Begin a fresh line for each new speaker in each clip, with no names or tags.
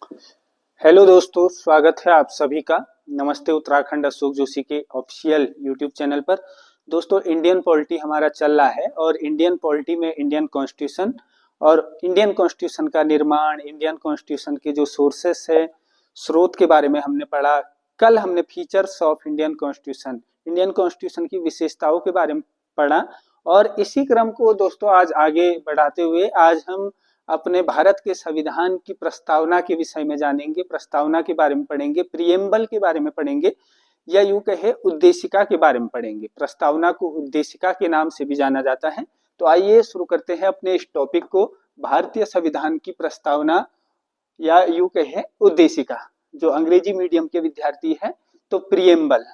Hello दोस्तों, स्वागत है आप सभी का। नमस्ते उत्तराखंड अशोक जोशी के ऑफिशियल यूट्यूब चैनल पर। दोस्तों, इंडियन पॉलिटी हमारा चल रहा है और इंडियन पॉलिटी में इंडियन कॉन्स्टिट्यूशन और इंडियन कॉन्स्टिट्यूशन का निर्माण, इंडियन कॉन्स्टिट्यूशन के जो सोर्सेस है, स्रोत के बारे में हमने पढ़ा। कल हमने features of Indian constitution, Indian constitution की विशेषताओं के बारे में पढ़ा। और इसी क्रम को दोस्तों आज आगे बढ़ाते हुए आज हम अपने भारत के संविधान की प्रस्तावना के विषय में जानेंगे, प्रस्तावना के बारे में पढ़ेंगे, प्रियम्बल के बारे में पढ़ेंगे, या यूं कहे उद्देशिका के बारे में पढ़ेंगे। प्रस्तावना को उद्देशिका के नाम से भी जाना जाता है। तो आइए शुरू करते हैं अपने इस टॉपिक को, भारतीय संविधान की प्रस्तावना या यूं कहे उद्देशिका। जो अंग्रेजी मीडियम के विद्यार्थी है तो प्रियम्बल।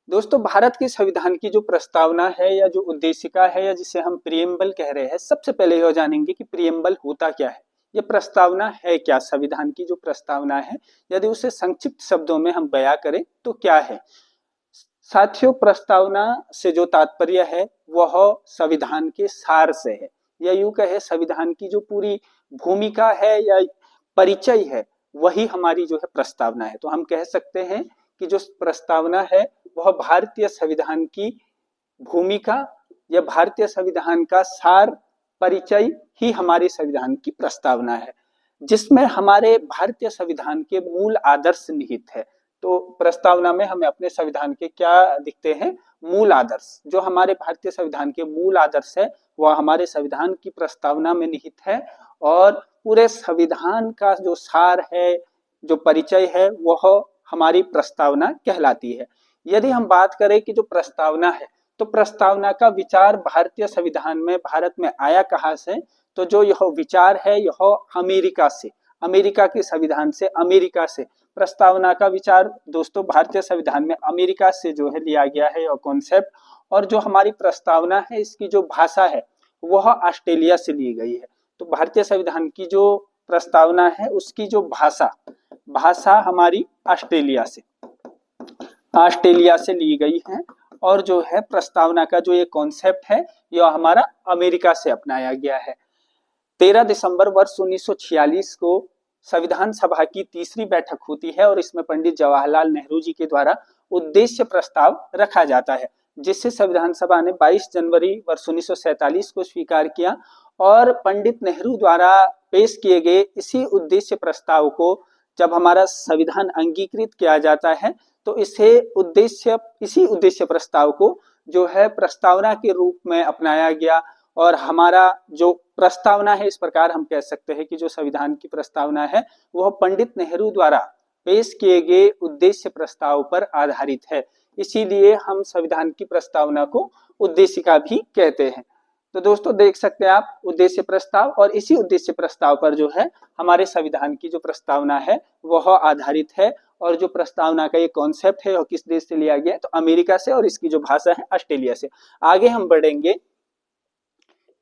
दोस्तों, भारत के संविधान की जो प्रस्तावना है या जो उद्देशिका है या जिसे हम प्रियम्बल कह रहे हैं, सबसे पहले यह जानेंगे कि प्रियम्बल होता क्या है, ये प्रस्तावना है क्या। संविधान की जो प्रस्तावना है, यदि उसे संक्षिप्त शब्दों में हम बयां करें तो क्या है। साथियों, प्रस्तावना से जो तात्पर्य है वह संविधान के सार से है, या यूं कहे संविधान की जो पूरी भूमिका है या परिचय है, वही हमारी जो है प्रस्तावना है। तो हम कह सकते हैं कि जो प्रस्तावना है वह भारतीय संविधान की भूमिका या भारतीय संविधान का सार, परिचय ही हमारे संविधान की प्रस्तावना है, जिसमें हमारे भारतीय संविधान के मूल आदर्श निहित है। तो प्रस्तावना में हमें अपने संविधान के क्या दिखते हैं, मूल आदर्श। जो हमारे भारतीय संविधान के मूल आदर्श है वह हमारे संविधान की प्रस्तावना में निहित है, और पूरे संविधान का जो सार है, जो परिचय है, वह हमारी प्रस्तावना कहलाती है। यदि हम बात करें कि जो प्रस्तावना है, तो प्रस्तावना का विचार भारतीय संविधान में, भारत में आया कहां से, तो जो यह विचार है यह अमेरिका से, अमेरिका के संविधान से, अमेरिका से प्रस्तावना का विचार दोस्तों भारतीय संविधान में अमेरिका से जो है लिया गया है, और कॉन्सेप्ट। और जो हमारी प्रस्तावना है, इसकी जो भाषा है वह ऑस्ट्रेलिया से ली गई है। तो भारतीय संविधान की जो प्रस्तावना है उसकी जो भाषा हमारी ऑस्ट्रेलिया से ली गई है, और जो है प्रस्तावना का जो ये कॉन्सेप्ट है यह हमारा अमेरिका से अपनाया गया है। 13 दिसंबर वर्ष 1946 को संविधान सभा की तीसरी बैठक होती है, और इसमें पंडित जवाहरलाल नेहरू जी के द्वारा उद्देश्य प्रस्ताव रखा जाता है, जिससे संविधान सभा ने 22 जनवरी वर्ष 1947 को स्वीकार किया। और पंडित नेहरू द्वारा पेश किए गए इसी उद्देश्य प्रस्ताव को जब हमारा संविधान अंगीकृत किया जाता है, तो इसी उद्देश्य प्रस्ताव को जो है प्रस्तावना के रूप में अपनाया गया। और हमारा जो प्रस्तावना है, इस प्रकार हम कह सकते हैं कि जो संविधान की प्रस्तावना है वह पंडित नेहरू द्वारा पेश किए गए उद्देश्य प्रस्ताव पर आधारित है। इसीलिए हम संविधान की प्रस्तावना को उद्देशिका भी कहते हैं। तो दोस्तों, देख सकते हैं आप उद्देश्य प्रस्ताव, और इसी उद्देश्य प्रस्ताव पर जो है हमारे संविधान की जो प्रस्तावना है वह आधारित है। और जो प्रस्तावना का ये कॉन्सेप्ट है वह किस देश से लिया गया है, तो अमेरिका से, और इसकी जो भाषा है ऑस्ट्रेलिया से। आगे हम बढ़ेंगे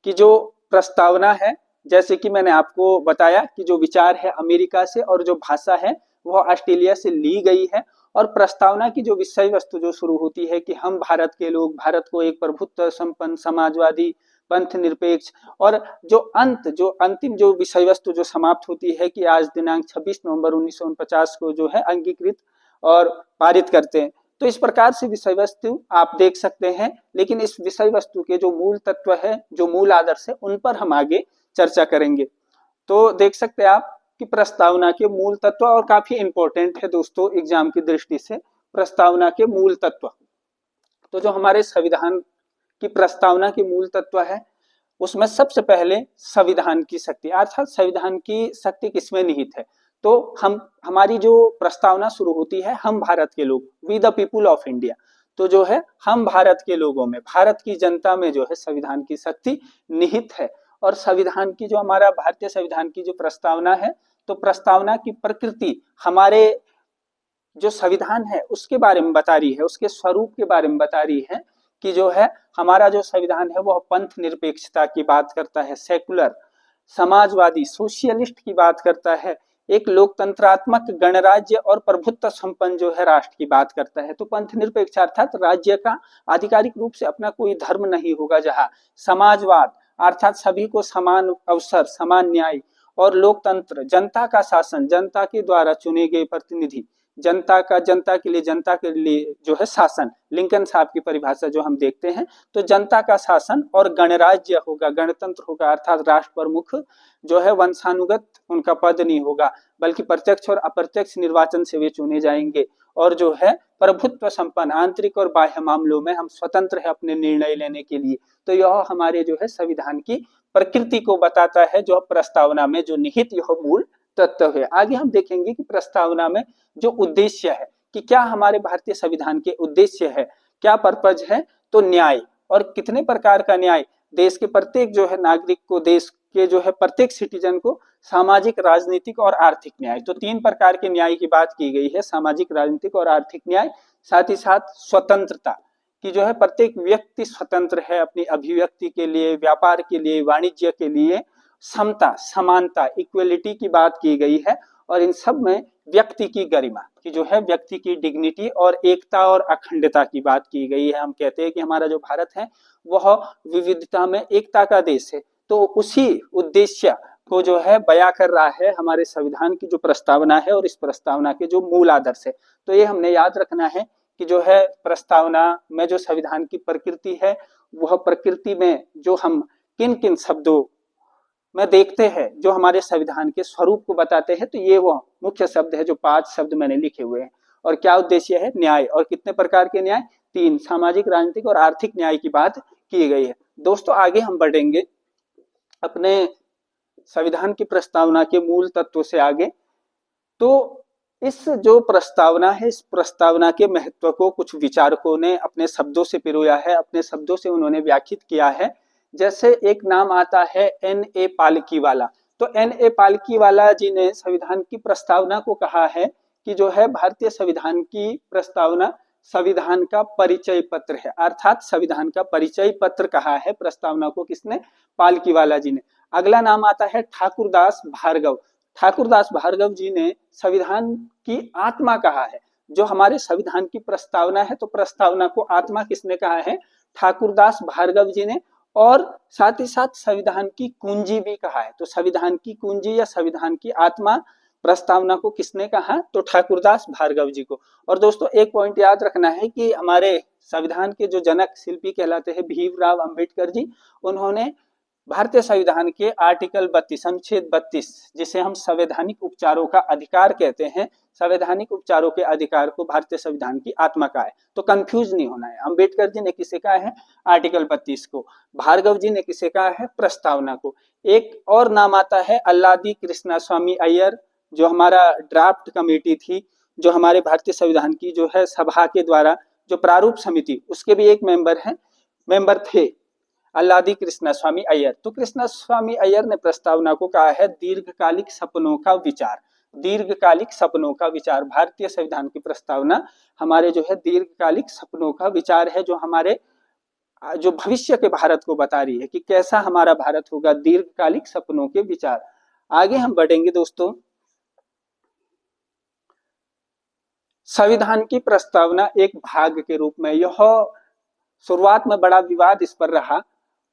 कि जो प्रस्तावना है, जैसे कि मैंने आपको बताया कि जो विचार है अमेरिका से और जो भाषा है वह ऑस्ट्रेलिया से ली गई है। और प्रस्तावना की जो विषय वस्तु जो शुरू होती है कि हम भारत के लोग, भारत को एक प्रभुत्व संपन्न, समाजवादी, पंथ निरपेक्ष, और जो अंतिम जो विषय वस्तु जो समाप्त होती है कि आज दिनांक 26 नवंबर 1949 को जो है अंगीकृत और पारित करते हैं। तो इस प्रकार से विषय वस्तु आप देख सकते हैं, लेकिन इस विषय वस्तु के जो मूल तत्व है, जो मूल आदर्श है, उन पर हम आगे चर्चा करेंगे। तो देख सकते हैं आप कि प्रस्तावना के मूल तत्व, और काफी इंपॉर्टेंट है दोस्तों एग्जाम की दृष्टि से प्रस्तावना के मूल तत्व। तो जो हमारे संविधान की प्रस्तावना के मूल तत्व है, उसमें सबसे पहले संविधान की शक्ति, अर्थात संविधान की शक्ति किसमें निहित है। तो हमारी जो प्रस्तावना शुरू होती है, हम भारत के लोग, we the people of India. तो जो है हम भारत के लोगों में, भारत की जनता में जो है संविधान की शक्ति निहित है। और संविधान की जो हमारा भारतीय संविधान की जो प्रस्तावना है, तो प्रस्तावना की प्रकृति हमारे जो संविधान है उसके बारे में बता रही है, उसके स्वरूप के बारे में बता रही है कि जो है हमारा जो संविधान है वह पंथ निरपेक्षता की बात करता है, सेकुलर, समाजवादी, सोशियलिस्ट की बात करता है, एक लोकतंत्रात्मक गणराज्य और प्रभुत्व संपन्न जो है राष्ट्र की बात करता है। तो पंथ निरपेक्ष अर्थात राज्य का आधिकारिक रूप से अपना कोई धर्म नहीं होगा, जहां समाजवाद अर्थात सभी को समान अवसर, समान न्याय, और लोकतंत्र, जनता का शासन, जनता के द्वारा चुने गए प्रतिनिधि, जनता के लिए जो है शासन, लिंकन साहब की परिभाषा जो हम देखते हैं, तो जनता का शासन और गणराज्य होगा, गणतंत्र होगा, अर्थात राष्ट्र प्रमुख जो है वंशानुगत उनका पद नहीं होगा, बल्कि प्रत्यक्ष और अप्रत्यक्ष निर्वाचन से वे चुने जाएंगे। और जो है प्रभुत्व संपन्न, आंतरिक और बाह्य मामलों में हम स्वतंत्र है अपने निर्णय लेने के लिए। तो यह हमारे जो है संविधान की प्रकृति को बताता है, जो प्रस्तावना में जो निहित यह मूल तत्व है। आगे हम देखेंगे कि प्रस्तावना में जो उद्देश्य है, कि क्या हमारे भारतीय संविधान के उद्देश्य है, क्या पर्पज है। तो न्याय, और कितने प्रकार का न्याय, देश के प्रत्येक जो है नागरिक को, देश के जो है प्रत्येक सिटीजन को सामाजिक, राजनीतिक और आर्थिक न्याय। तो 3 प्रकार के न्याय की बात की गई है, सामाजिक, राजनीतिक और आर्थिक न्याय। साथ ही साथ स्वतंत्रता कि जो है प्रत्येक व्यक्ति स्वतंत्र है अपनी अभिव्यक्ति के लिए, व्यापार के लिए, वाणिज्य के लिए। समता, समानता, इक्वलिटी की बात की गई है। और इन सब में व्यक्ति की गरिमा कि जो है व्यक्ति की डिग्निटी और एकता और अखंडता की बात की गई है। हम कहते हैं कि हमारा जो भारत है वह विविधता में एकता का देश है। तो उसी उद्देश्य को जो है बयां कर रहा है हमारे संविधान की जो प्रस्तावना है और इस प्रस्तावना के जो मूल आदर्श है। तो ये हमने याद रखना है कि जो है प्रस्तावना में जो संविधान की प्रकृति है, वह प्रकृति में जो हम किन किन शब्दों में देखते हैं जो हमारे संविधान के स्वरूप को बताते हैं, तो ये वो मुख्य शब्द है जो 5 शब्द मैंने लिखे हुए हैं। और क्या उद्देश्य है, न्याय। और कितने प्रकार के न्याय, 3, सामाजिक, राजनीतिक और आर्थिक न्याय की बात की गई है। दोस्तों आगे हम बढ़ेंगे अपने संविधान की प्रस्तावना के मूल तत्व से आगे। तो इस जो प्रस्तावना है, इस प्रस्तावना के महत्व को कुछ विचारकों ने अपने शब्दों से पिरोया है, अपने शब्दों से उन्होंने व्याख्यात किया है। जैसे एक नाम आता है N.A. पालकीवाला। तो N.A. पालकीवाला जी ने संविधान की प्रस्तावना को कहा है कि जो है भारतीय संविधान की प्रस्तावना संविधान का परिचय पत्र है, अर्थात संविधान का परिचय पत्र कहा है प्रस्तावना को। किसने, पालकीवाला जी ने। अगला नाम आता है ठाकुरदास भार्गव। ठाकुरदास भार्गव जी ने संविधान की आत्मा कहा है। जो हमारे संविधान की प्रस्तावना है, तो प्रस्तावना को आत्मा किसने कहा है, ठाकुरदास भार्गव जी ने। और साथ ही साथ संविधान की कुंजी भी कहा है। तो संविधान की कुंजी या संविधान की आत्मा प्रस्तावना को किसने कहा, तो ठाकुरदास भार्गव जी को। और दोस्तों एक पॉइंट याद रखना है कि हमारे संविधान के जो जनक शिल्पी कहलाते हैं भीमराव अंबेडकर जी, उन्होंने भारतीय संविधान के आर्टिकल 32, अनुच्छेद 32, जिसे हम संवैधानिक उपचारों का अधिकार कहते हैं, संवैधानिक उपचारों के अधिकार को भारतीय संविधान की आत्मा का है। तो कंफ्यूज नहीं होना है, अंबेडकर जी ने किसे कहा है, आर्टिकल 32 को, भार्गव जी ने किसे कहा है, प्रस्तावना को। एक और नाम आता है अल्लादी कृष्णा स्वामी अय्यर, जो हमारा ड्राफ्ट कमेटी थी, जो हमारे भारतीय संविधान की जो है सभा के द्वारा जो प्रारूप समिति, उसके भी एक मेंबर थे अल्लादी कृष्णा स्वामी अय्यर। तो कृष्णा स्वामी अय्यर ने प्रस्तावना को कहा है दीर्घकालिक सपनों का विचार। दीर्घकालिक सपनों का विचार, भारतीय संविधान की प्रस्तावना हमारे जो है दीर्घकालिक सपनों का विचार है, जो हमारे जो भविष्य के भारत को बता रही है कि कैसा हमारा भारत होगा, दीर्घकालिक सपनों के विचार। आगे हम बढ़ेंगे दोस्तों। संविधान की प्रस्तावना एक भाग के रूप में, यह शुरुआत में बड़ा विवाद इस पर रहा,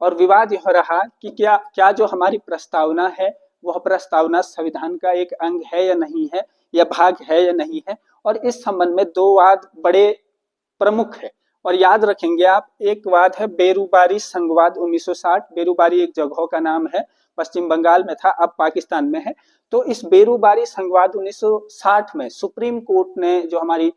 और विवाद यह रहा कि क्या जो हमारी प्रस्तावना है वह प्रस्तावना संविधान का एक अंग है या नहीं है, या भाग है या नहीं है। और इस संबंध में 2 वाद बड़े प्रमुख है। और याद रखेंगे आप, एक वाद है बेरुबारी संघवाद 1960। बेरुबारी एक जगह का नाम है, पश्चिम बंगाल में था, अब पाकिस्तान में है। तो इस बेरुबारी संघवाद 1960 में सुप्रीम कोर्ट ने, जो हमारी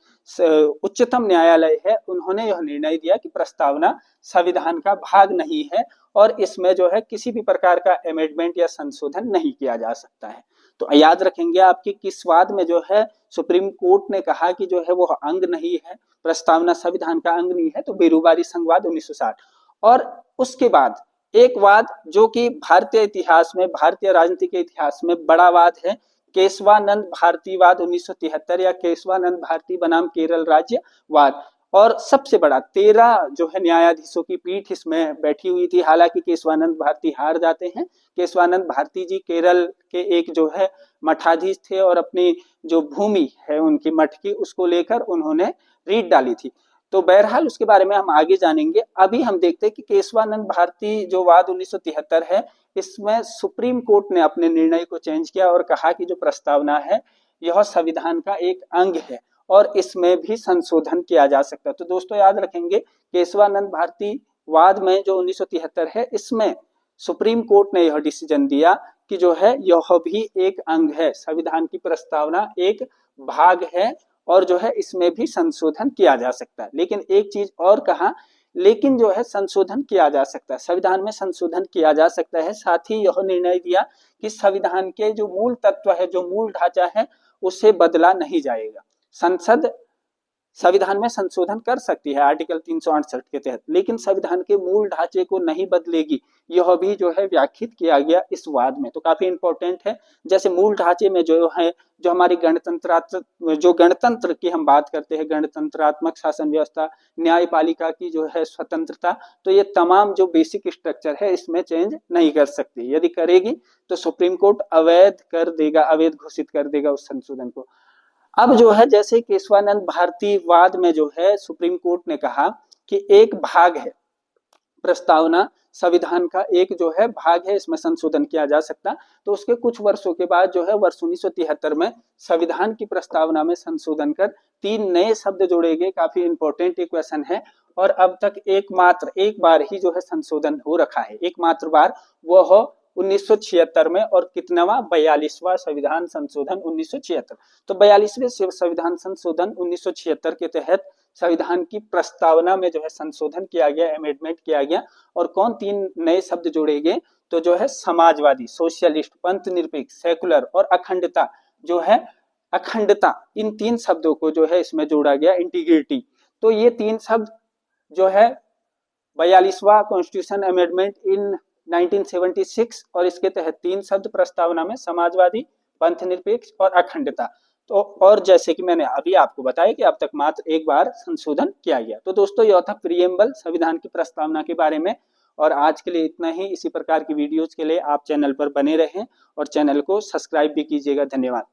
उच्चतम न्यायालय है, उन्होंने यह निर्णय दिया कि प्रस्तावना संविधान का भाग नहीं है और इसमें जो है किसी भी प्रकार का अमेंडमेंट या संशोधन नहीं किया जा सकता है। तो याद रखेंगे आपकी किस वाद में जो है सुप्रीम कोर्ट ने कहा कि जो है वो अंग नहीं है, प्रस्तावना संविधान का अंग नहीं है, तो बेरुबारी संघवाद 1960। और उसके बाद एक वाद जो कि भारतीय इतिहास में, भारतीय राजनीति के इतिहास में बड़ा वाद है, केशवानंद भारती वाद 1973, या केशवानंद भारती बनाम केरल राज्य वाद। और सबसे बड़ा 13 जो है न्यायाधीशों की पीठ इसमें बैठी हुई थी। हालांकि केशवानंद भारती हार जाते हैं। केशवानंद भारती जी केरल के एक जो है मठाधीश थे और अपनी जो भूमि है उनकी मठ की, उसको लेकर उन्होंने रीट डाली थी। तो बहरहाल उसके बारे में हम आगे जानेंगे। अभी हम देखते हैं कि केशवानंद भारती जो वाद 1973 है, इसमें सुप्रीम कोर्ट ने अपने निर्णय को चेंज किया और कहा कि जो प्रस्तावना है यह संविधान का एक अंग है और इसमें भी संशोधन किया जा सकता है। तो दोस्तों याद रखेंगे, केशवानंद भारती वाद में जो 1973 है, इसमें सुप्रीम कोर्ट ने यह डिसीजन दिया कि जो है यह भी एक अंग है, संविधान की प्रस्तावना एक भाग है और जो है इसमें भी संशोधन किया जा सकता है। लेकिन एक चीज और कहा, लेकिन जो है संशोधन किया जा सकता है, संविधान में संशोधन किया जा सकता है। साथ ही यह निर्णय दिया कि संविधान के जो मूल तत्व है, जो मूल ढांचा है, उसे बदला नहीं जाएगा। संसद संविधान में संशोधन कर सकती है आर्टिकल 368 के तहत, लेकिन संविधान के मूल ढांचे को नहीं बदलेगी, यह भी जो है व्याख्यात किया गया इस वाद में। तो काफी इंपॉर्टेंट है। जैसे मूल ढांचे में जो है, जो हमारी गणतंत्र की हम बात करते हैं, गणतंत्रात्मक शासन व्यवस्था, न्यायपालिका की जो है स्वतंत्रता, तो ये तमाम जो बेसिक स्ट्रक्चर है इसमें चेंज नहीं कर सकती। यदि करेगी तो सुप्रीम कोर्ट अवैध कर देगा, अवैध घोषित कर देगा उस संशोधन को। अब जो है जैसे केशवानंद भारती वाद में जो है सुप्रीम कोर्ट ने कहा कि एक भाग है, प्रस्तावना संविधान का एक जो है भाग है, इसमें संशोधन किया जा सकता। तो उसके कुछ वर्षों के बाद जो है वर्ष 1973 में संविधान की प्रस्तावना में संशोधन कर 3 नए शब्द जोड़े गए। काफी इंपॉर्टेंट एक क्वेश्चन है। और अब तक एक बार ही जो है संशोधन हो रखा है, एकमात्र बार, वह 1976 में। और कितनावा? 42वां संविधान संशोधन 1976। तो 42वें संविधान संशोधन 1976 के तहत संविधान की प्रस्तावना में जो है संशोधन किया गया, अमेंडमेंट किया गया। और कौन 3 नए शब्द जोड़े गए? तो जो है समाजवादी, सोशलिस्ट, पंथ निरपेक्ष, सेकुलर और अखंडता, जो है अखंडता, इन 3 शब्दों को जो है इसमें जोड़ा गया, इंटीग्रिटी। तो ये 3 शब्द जो है 42वां कॉन्स्टिट्यूशन अमेंडमेंट इन 1976, और इसके तहत 3 शब्द प्रस्तावना में, समाजवादी, पंथ निरपेक्ष और अखंडता। तो और जैसे कि मैंने अभी आपको बताया कि अब तक मात्र एक बार संशोधन किया गया। तो दोस्तों यह था प्रीएम्बल संविधान की प्रस्तावना के बारे में। और आज के लिए इतना ही। इसी प्रकार की वीडियोज के लिए आप चैनल पर बने रहें और चैनल को सब्सक्राइब भी कीजिएगा। धन्यवाद।